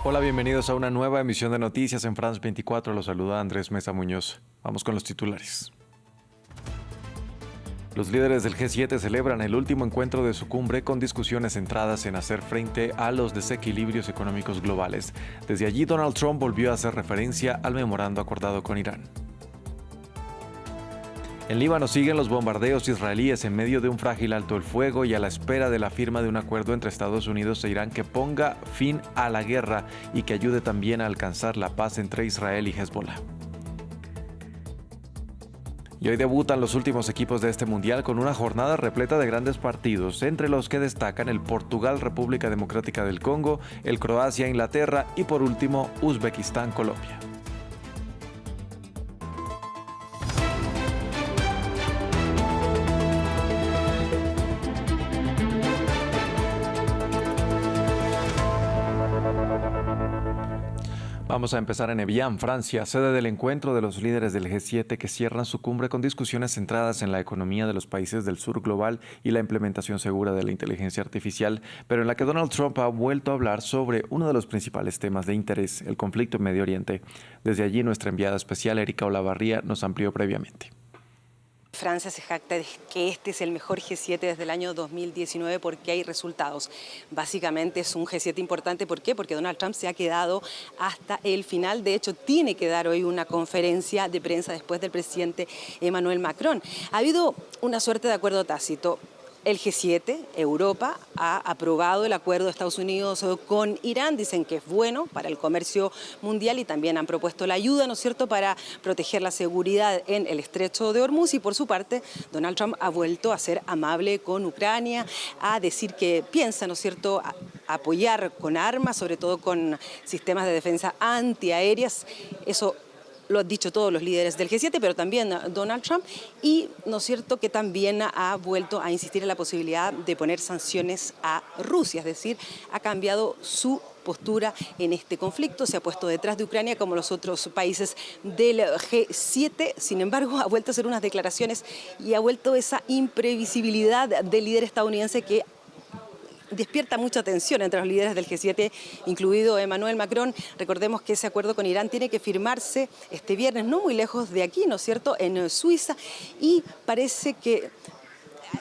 Hola, bienvenidos a una nueva emisión de Noticias en France 24. Los saluda Andrés Mesa Muñoz. Vamos con los titulares. Los líderes del G7 celebran el último encuentro de su cumbre con discusiones centradas en hacer frente a los desequilibrios económicos globales. Desde allí, Donald Trump volvió a hacer referencia al memorando acordado con Irán. En Líbano siguen los bombardeos israelíes en medio de un frágil alto el fuego y a la espera de la firma de un acuerdo entre Estados Unidos e Irán que ponga fin a la guerra y que ayude también a alcanzar la paz entre Israel y Hezbollah. Y hoy debutan los últimos equipos de este mundial con una jornada repleta de grandes partidos, entre los que destacan el Portugal-República Democrática del Congo, el Croacia-Inglaterra y por último Uzbekistán-Colombia. Vamos a empezar en Evian, Francia, sede del encuentro de los líderes del G7 que cierran su cumbre con discusiones centradas en la economía de los países del sur global y la implementación segura de la inteligencia artificial, pero en la que Donald Trump ha vuelto a hablar sobre uno de los principales temas de interés, el conflicto en Medio Oriente. Desde allí, nuestra enviada especial, Erika Olavarría, nos amplió previamente. Francia se jacta de que este es el mejor G7 desde el año 2019 porque hay resultados. Básicamente es un G7 importante. ¿Por qué? Porque Donald Trump se ha quedado hasta el final. De hecho, tiene que dar hoy una conferencia de prensa después del presidente Emmanuel Macron. Ha habido una suerte de acuerdo tácito. El G7, Europa, ha aprobado el acuerdo de Estados Unidos con Irán. Dicen que es bueno para el comercio mundial y también han propuesto la ayuda, ¿no es cierto?, para proteger la seguridad en el estrecho de Hormuz. Y por su parte, Donald Trump ha vuelto a ser amable con Ucrania, a decir que piensa, ¿no es cierto?, a apoyar con armas, sobre todo con sistemas de defensa antiaéreas. Eso lo han dicho todos los líderes del G7, pero también Donald Trump. Y no es cierto que también ha vuelto a insistir en la posibilidad de poner sanciones a Rusia, es decir, ha cambiado su postura en este conflicto, se ha puesto detrás de Ucrania como los otros países del G7, sin embargo ha vuelto a hacer unas declaraciones y ha vuelto esa imprevisibilidad del líder estadounidense que despierta mucha tensión entre los líderes del G7, incluido Emmanuel Macron. Recordemos que ese acuerdo con Irán tiene que firmarse este viernes, no muy lejos de aquí, ¿no es cierto?, en Suiza, y parece que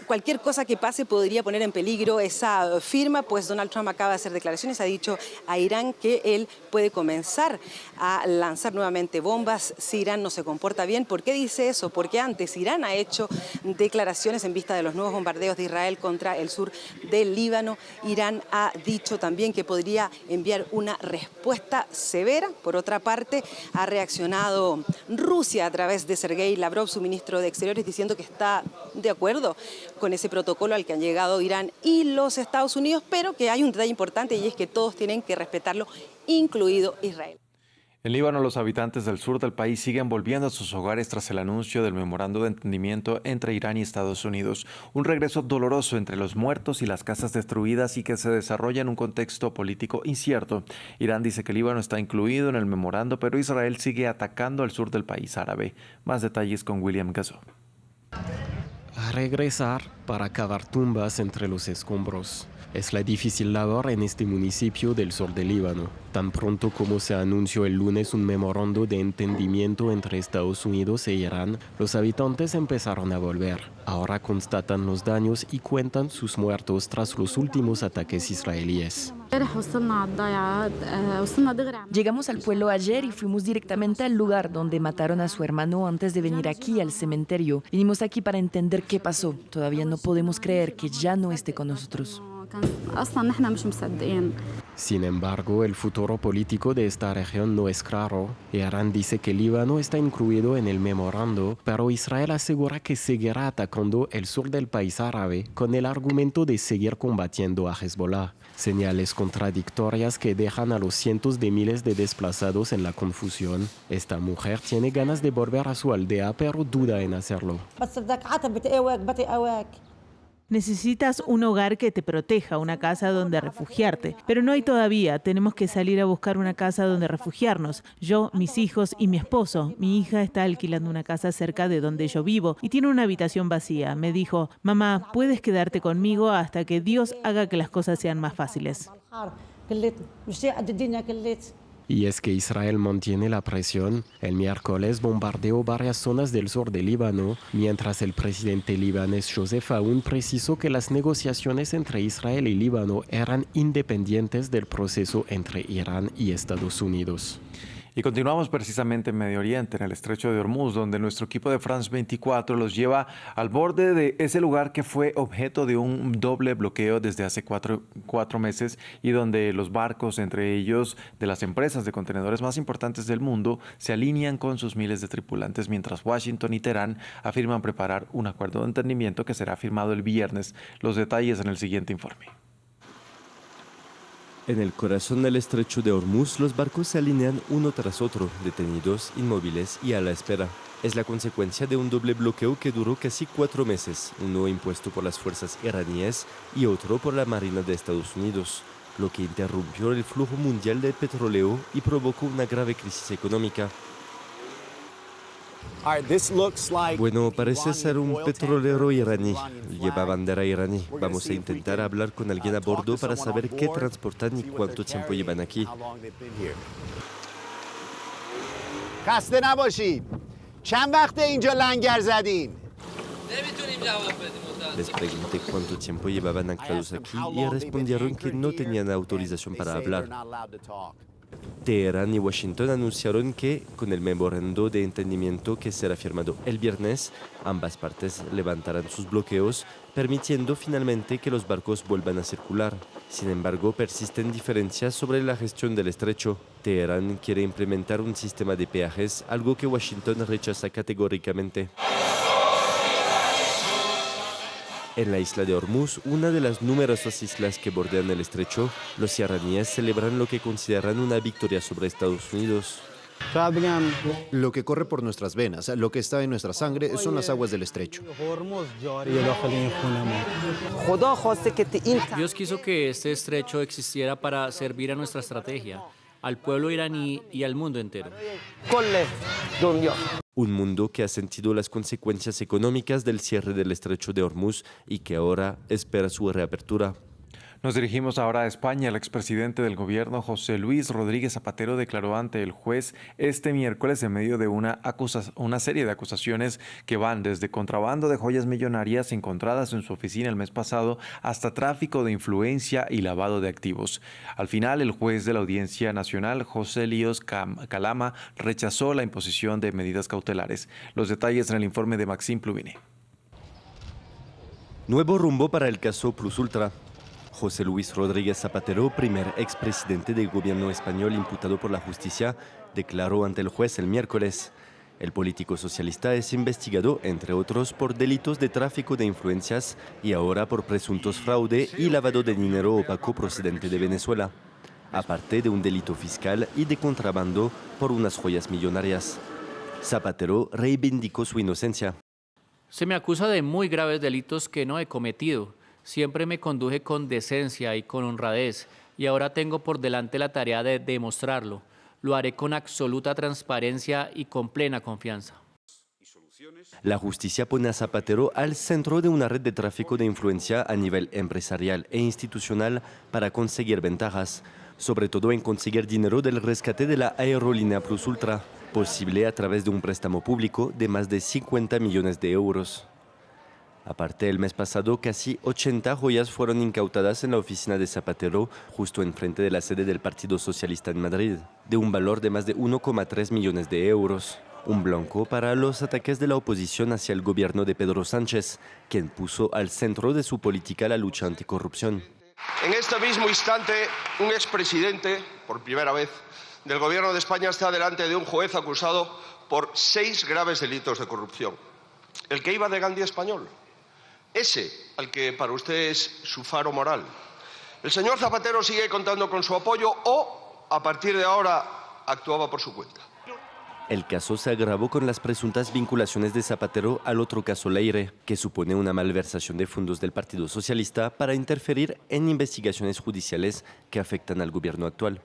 cualquier cosa que pase podría poner en peligro esa firma, pues Donald Trump acaba de hacer declaraciones, ha dicho a Irán que él puede comenzar a lanzar nuevamente bombas si Irán no se comporta bien. ¿Por qué dice eso? Porque antes Irán ha hecho declaraciones en vista de los nuevos bombardeos de Israel contra el sur del Líbano. Irán ha dicho también que podría enviar una respuesta severa. Por otra parte, ha reaccionado Rusia a través de Sergei Lavrov, su ministro de Exteriores, diciendo que está de acuerdo con ese protocolo al que han llegado Irán y los Estados Unidos, pero que hay un detalle importante y es que todos tienen que respetarlo, incluido Israel. En Líbano, los habitantes del sur del país siguen volviendo a sus hogares tras el anuncio del memorando de entendimiento entre Irán y Estados Unidos. Un regreso doloroso entre los muertos y las casas destruidas y que se desarrolla en un contexto político incierto. Irán dice que Líbano está incluido en el memorando, pero Israel sigue atacando al sur del país árabe. Más detalles con William Gazo. A regresar para cavar tumbas entre los escombros. Es la difícil labor en este municipio del sur del Líbano. Tan pronto como se anunció el lunes un memorando de entendimiento entre Estados Unidos e Irán, los habitantes empezaron a volver. Ahora constatan los daños y cuentan sus muertos tras los últimos ataques israelíes. Llegamos al pueblo ayer y fuimos directamente al lugar donde mataron a su hermano antes de venir aquí al cementerio. Vinimos aquí para entender qué pasó. Todavía no podemos creer que ya no esté con nosotros. Sin embargo, el futuro político de esta región no es claro. Irán dice que Líbano está incluido en el memorando, pero Israel asegura que seguirá atacando el sur del país árabe con el argumento de seguir combatiendo a Hezbollah. Señales contradictorias que dejan a los cientos de miles de desplazados en la confusión. Esta mujer tiene ganas de volver a su aldea, pero duda en hacerlo. Necesitas un hogar que te proteja, una casa donde refugiarte. Pero no hay todavía. Tenemos que salir a buscar una casa donde refugiarnos. Yo, mis hijos y mi esposo. Mi hija está alquilando una casa cerca de donde yo vivo y tiene una habitación vacía. Me dijo, mamá, puedes quedarte conmigo hasta que Dios haga que las cosas sean más fáciles. Y es que Israel mantiene la presión. El miércoles bombardeó varias zonas del sur del Líbano, mientras el presidente libanés Joseph Aoun precisó que las negociaciones entre Israel y Líbano eran independientes del proceso entre Irán y Estados Unidos. Y continuamos precisamente en Medio Oriente, en el estrecho de Hormuz, donde nuestro equipo de France 24 los lleva al borde de ese lugar que fue objeto de un doble bloqueo desde hace cuatro meses y donde los barcos, entre ellos de las empresas de contenedores más importantes del mundo, se alinean con sus miles de tripulantes, mientras Washington y Teherán afirman preparar un acuerdo de entendimiento que será firmado el viernes. Los detalles en el siguiente informe. En el corazón del estrecho de Hormuz, los barcos se alinean uno tras otro, detenidos, inmóviles y a la espera. Es la consecuencia de un doble bloqueo que duró casi 4 meses, uno impuesto por las fuerzas iraníes y otro por la Marina de Estados Unidos, lo que interrumpió el flujo mundial de petróleo y provocó una grave crisis económica. Bueno, parece ser un petrolero iraní. Lleva bandera iraní. Vamos a intentar hablar con alguien a bordo para saber qué transportan y cuánto tiempo llevan aquí. Les pregunté cuánto tiempo llevaban anclados aquí y respondieron que no tenían autorización para hablar. Teherán y Washington anunciaron que, con el memorando de entendimiento que será firmado el viernes, ambas partes levantarán sus bloqueos, permitiendo finalmente que los barcos vuelvan a circular. Sin embargo, persisten diferencias sobre la gestión del estrecho. Teherán quiere implementar un sistema de peajes, algo que Washington rechaza categóricamente. En la isla de Hormuz, una de las numerosas islas que bordean el estrecho, los iraníes celebran lo que consideran una victoria sobre Estados Unidos. Lo que corre por nuestras venas, lo que está en nuestra sangre, son las aguas del estrecho. Dios quiso que este estrecho existiera para servir a nuestra estrategia, al pueblo iraní y al mundo entero. Un mundo que ha sentido las consecuencias económicas del cierre del estrecho de Hormuz y que ahora espera su reapertura. Nos dirigimos ahora a España. El expresidente del gobierno, José Luis Rodríguez Zapatero, declaró ante el juez este miércoles en medio de una serie de acusaciones que van desde contrabando de joyas millonarias encontradas en su oficina el mes pasado hasta tráfico de influencia y lavado de activos. Al final, el juez de la Audiencia Nacional, José Líos Calama, rechazó la imposición de medidas cautelares. Los detalles en el informe de Maxime Pluvine. Nuevo rumbo para el caso Plus Ultra. José Luis Rodríguez Zapatero, primer expresidente del gobierno español imputado por la justicia, declaró ante el juez el miércoles. El político socialista es investigado, entre otros, por delitos de tráfico de influencias y ahora por presuntos fraude y lavado de dinero opaco procedente de Venezuela, aparte de un delito fiscal y de contrabando por unas joyas millonarias. Zapatero reivindicó su inocencia. Se me acusa de muy graves delitos que no he cometido. Siempre me conduje con decencia y con honradez, y ahora tengo por delante la tarea de demostrarlo. Lo haré con absoluta transparencia y con plena confianza. La justicia pone a Zapatero al centro de una red de tráfico de influencia a nivel empresarial e institucional para conseguir ventajas, sobre todo en conseguir dinero del rescate de la aerolínea Plus Ultra, posible a través de un préstamo público de más de 50 millones de euros. Aparte, el mes pasado, casi 80 joyas fueron incautadas en la oficina de Zapatero, justo enfrente de la sede del Partido Socialista en Madrid, de un valor de más de 1,3 millones de euros. Un blanco para los ataques de la oposición hacia el gobierno de Pedro Sánchez, quien puso al centro de su política la lucha anticorrupción. En este mismo instante, un expresidente, por primera vez, del gobierno de España está delante de un juez acusado por 6 graves delitos de corrupción. El que iba de Gandhi español. Ese al que para usted es su faro moral. El señor Zapatero sigue contando con su apoyo o, a partir de ahora, actuaba por su cuenta. El caso se agravó con las presuntas vinculaciones de Zapatero al otro caso Leire, que supone una malversación de fondos del Partido Socialista para interferir en investigaciones judiciales que afectan al gobierno actual.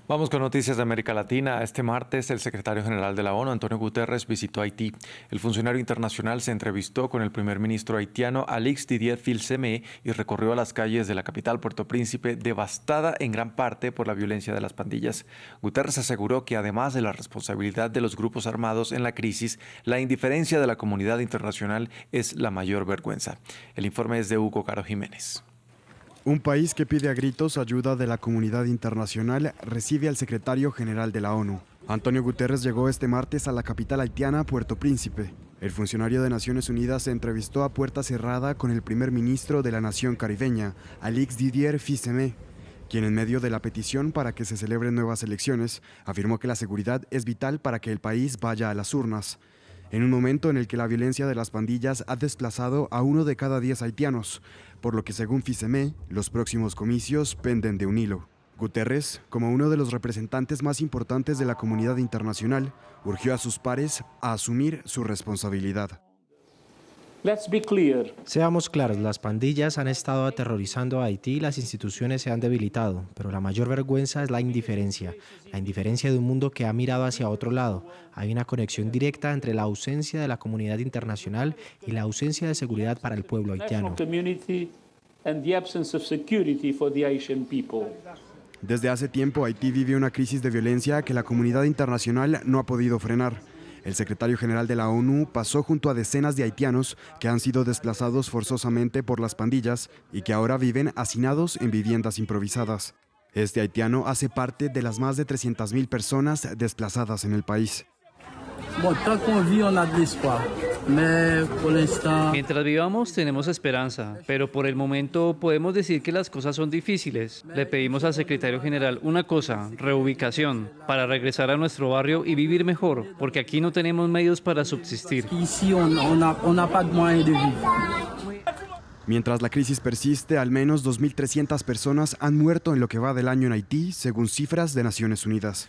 Vamos con noticias de América Latina. Este martes, el secretario general de la ONU, Antonio Guterres, visitó Haití. El funcionario internacional se entrevistó con el primer ministro haitiano, Alix Didier Fils-Aimé, y recorrió las calles de la capital, Puerto Príncipe, devastada en gran parte por la violencia de las pandillas. Guterres aseguró que, además de la responsabilidad de los grupos armados en la crisis, la indiferencia de la comunidad internacional es la mayor vergüenza. El informe es de Hugo Caro Jiménez. Un país que pide a gritos ayuda de la comunidad internacional recibe al secretario general de la ONU. Antonio Guterres llegó este martes a la capital haitiana, Puerto Príncipe. El funcionario de Naciones Unidas se entrevistó a puerta cerrada con el primer ministro de la nación caribeña, Alix Didier Fils-Aimé, quien en medio de la petición para que se celebren nuevas elecciones, afirmó que la seguridad es vital para que el país vaya a las urnas. En un momento en el que la violencia de las pandillas ha desplazado a 1 de cada 10 haitianos, por lo que según Fils-Aimé, los próximos comicios penden de un hilo. Guterres, como uno de los representantes más importantes de la comunidad internacional, urgió a sus pares a asumir su responsabilidad. Seamos claros, las pandillas han estado aterrorizando a Haití y las instituciones se han debilitado, pero la mayor vergüenza es la indiferencia de un mundo que ha mirado hacia otro lado. Hay una conexión directa entre la ausencia de la comunidad internacional y la ausencia de seguridad para el pueblo haitiano. Desde hace tiempo, Haití vive una crisis de violencia que la comunidad internacional no ha podido frenar. El secretario general de la ONU pasó junto a decenas de haitianos que han sido desplazados forzosamente por las pandillas y que ahora viven hacinados en viviendas improvisadas. Este haitiano hace parte de las más de 300.000 personas desplazadas en el país. Mientras vivamos tenemos esperanza, pero por el momento podemos decir que las cosas son difíciles. Le pedimos al secretario general una cosa, reubicación, para regresar a nuestro barrio y vivir mejor, porque aquí no tenemos medios para subsistir. Mientras la crisis persiste, al menos 2.300 personas han muerto en lo que va del año en Haití, según cifras de Naciones Unidas.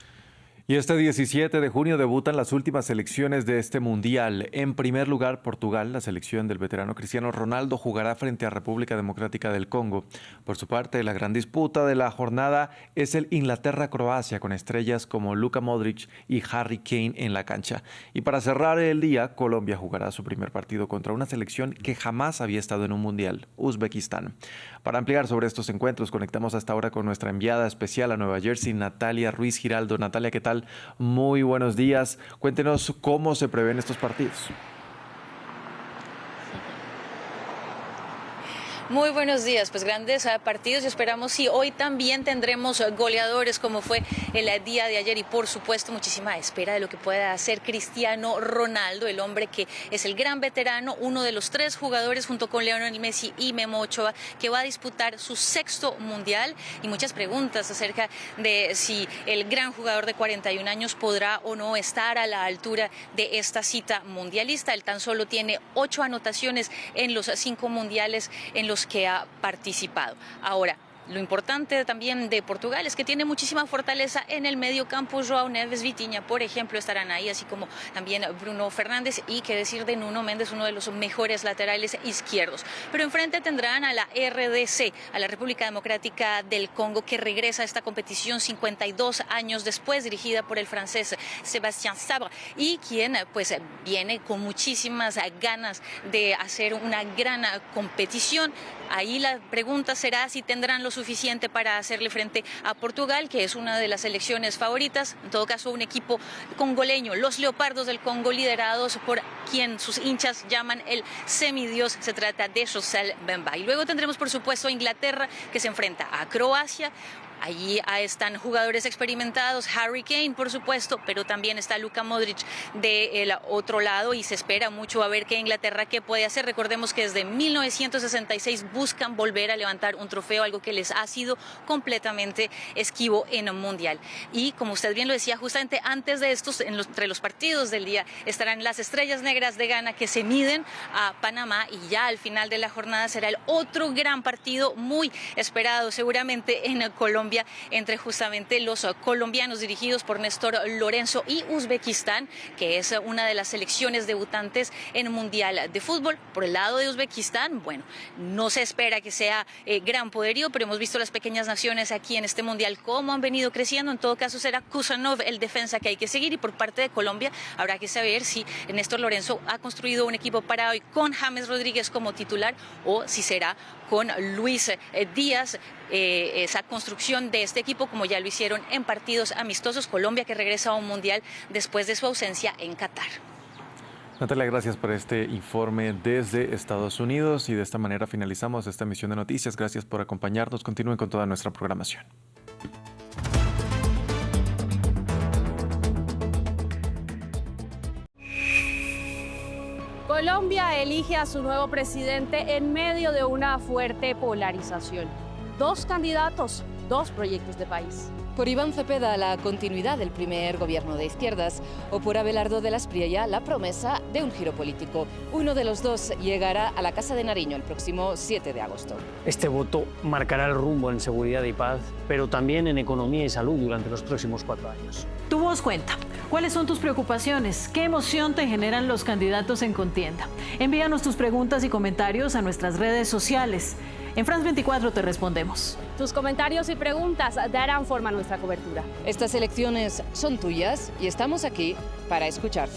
Y este 17 de junio debutan las últimas selecciones de este mundial. En primer lugar, Portugal, la selección del veterano Cristiano Ronaldo, jugará frente a República Democrática del Congo. Por su parte, la gran disputa de la jornada es el Inglaterra-Croacia, con estrellas como Luka Modric y Harry Kane en la cancha. Y para cerrar el día, Colombia jugará su primer partido contra una selección que jamás había estado en un mundial, Uzbekistán. Para ampliar sobre estos encuentros, conectamos hasta ahora con nuestra enviada especial a Nueva Jersey, Natalia Ruiz Giraldo. Natalia, ¿qué tal? Muy buenos días. Cuéntenos cómo se prevén estos partidos. Muy buenos días, pues grandes partidos y esperamos y hoy también tendremos goleadores como fue el día de ayer y por supuesto muchísima espera de lo que pueda hacer Cristiano Ronaldo, el hombre que es el gran veterano, uno de los 3 jugadores junto con Lionel Messi y Memo Ochoa que va a disputar su 6º mundial y muchas preguntas acerca de si el gran jugador de 41 años podrá o no estar a la altura de esta cita mundialista. Él tan solo tiene 8 anotaciones en los 5 mundiales en los que ha participado. Ahora, lo importante también de Portugal es que tiene muchísima fortaleza en el medio campo. João Neves, Vitinha, por ejemplo, estarán ahí, así como también Bruno Fernández y qué decir de Nuno Méndez, uno de los mejores laterales izquierdos. Pero enfrente tendrán a la RDC, a la República Democrática del Congo, que regresa a esta competición 52 años después, dirigida por el francés Sébastien Sabre, y quien pues viene con muchísimas ganas de hacer una gran competición. Ahí la pregunta será si tendrán lo suficiente para hacerle frente a Portugal, que es una de las selecciones favoritas. En todo caso, un equipo congoleño, los Leopardos del Congo, liderados por quien sus hinchas llaman el semidios. Se trata de Josel Bemba. Y luego tendremos, por supuesto, a Inglaterra, que se enfrenta a Croacia. Allí están jugadores experimentados, Harry Kane, por supuesto, pero también está Luka Modric del otro lado y se espera mucho a ver qué Inglaterra qué puede hacer. Recordemos que desde 1966 buscan volver a levantar un trofeo, algo que les ha sido completamente esquivo en un mundial. Y como usted bien lo decía, justamente antes de estos, entre los partidos del día, estarán las Estrellas Negras de Ghana que se miden a Panamá y ya al final de la jornada será el otro gran partido muy esperado seguramente en Colombia Colombia entre justamente los colombianos dirigidos por Néstor Lorenzo y Uzbekistán, que es una de las selecciones debutantes en Mundial de Fútbol. Por el lado de Uzbekistán, bueno, no se espera que sea gran poderío, pero hemos visto las pequeñas naciones aquí en este Mundial cómo han venido creciendo. En todo caso será Kusanov el defensa que hay que seguir, y por parte de Colombia habrá que saber si Néstor Lorenzo ha construido un equipo para hoy con James Rodríguez como titular o si será con Luis Díaz esa construcción de este equipo, como ya lo hicieron en partidos amistosos. Colombia que regresa a un Mundial después de su ausencia en Qatar. Natalia, gracias por este informe desde Estados Unidos, y de esta manera finalizamos esta emisión de noticias. Gracias por acompañarnos. Continúen con toda nuestra programación. Colombia elige a su nuevo presidente en medio de una fuerte polarización. 2 candidatos, 2 proyectos de país. Por Iván Cepeda, la continuidad del primer gobierno de izquierdas, o por Abelardo de la Espriella, la promesa de un giro político. Uno de los dos llegará a la Casa de Nariño el próximo 7 de agosto. Este voto marcará el rumbo en seguridad y paz, pero también en economía y salud durante los próximos 4 años. Tu voz cuenta. ¿Cuáles son tus preocupaciones? ¿Qué emoción te generan los candidatos en contienda? Envíanos tus preguntas y comentarios a nuestras redes sociales. En France 24 te respondemos. Tus comentarios y preguntas darán forma a nuestra cobertura. Estas elecciones son tuyas y estamos aquí para escucharte.